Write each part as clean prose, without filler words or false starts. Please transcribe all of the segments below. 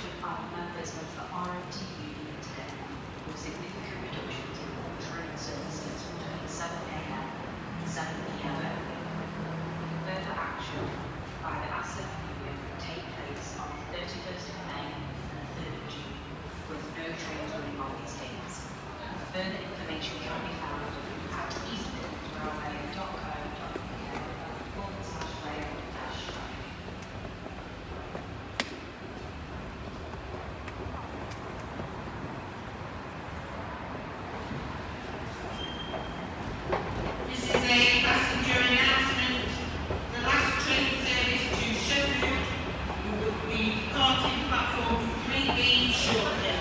action are the members of the RMT Union today, with significant reductions in all train services between 7 a.m. and 7 p.m. only. Further action by the ASLEF Union will take place on the 31st of May and the 3rd of June, with no trains running on these dates. Further information can be found at eastmidlandsrailway.co.uk/rail-. This is a passenger announcement. The last train service to Sheffield will be departing platform 3B shortly.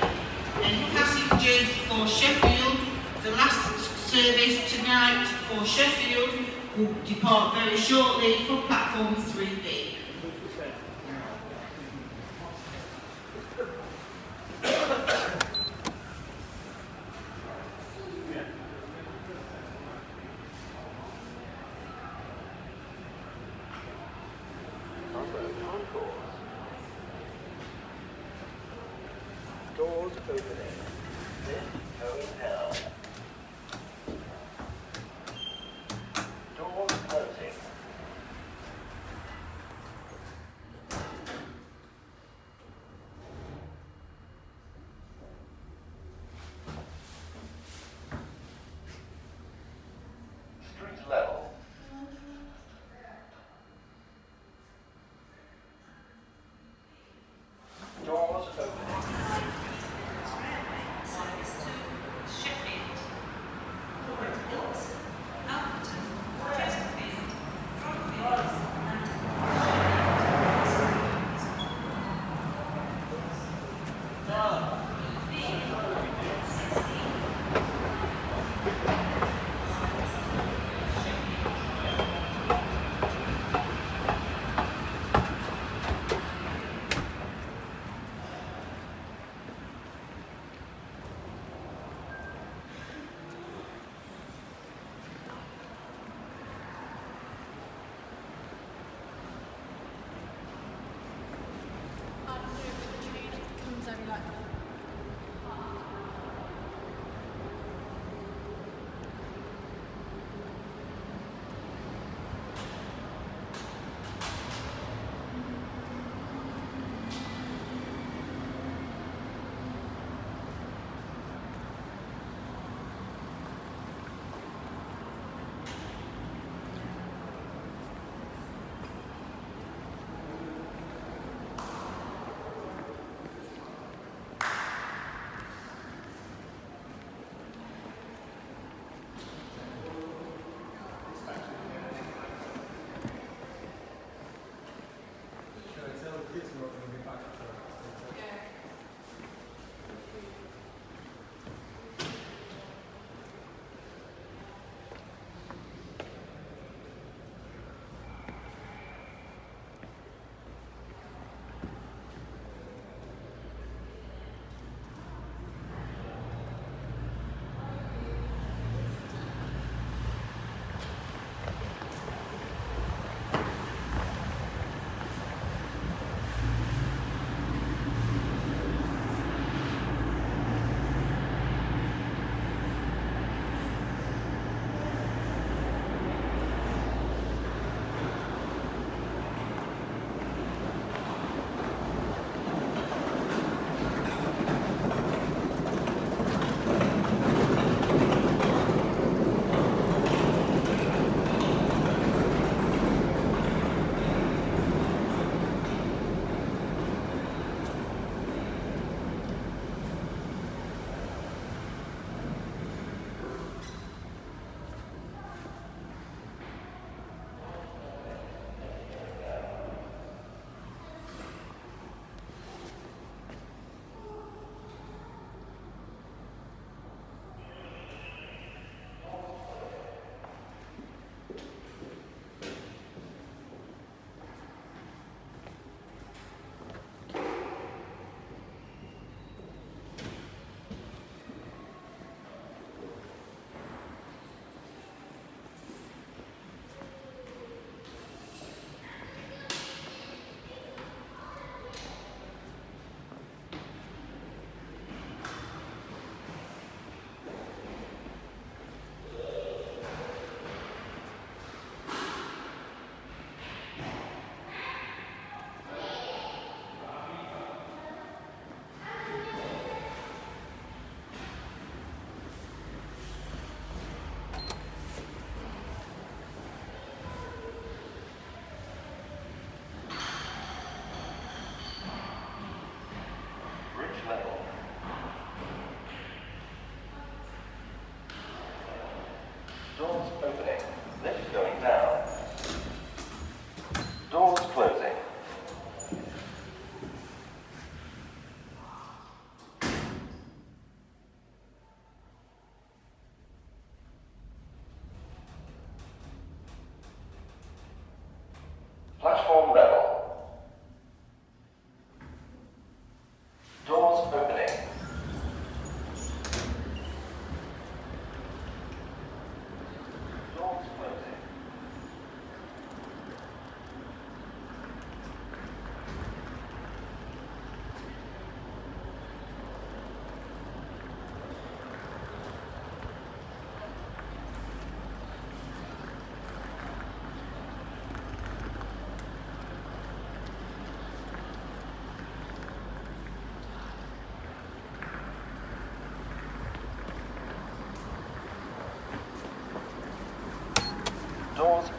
And passengers for Sheffield, the last service tonight for Sheffield will depart very shortly for platform 3B. Doors opening. This hotel. Doors closing. Street level. Doors opening. Service to Sheffield, Port Ilkeston, Alverton, Chesterfield, Dropfield, and Comes every like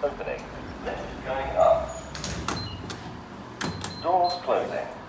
opening. Lift going up. Doors closing.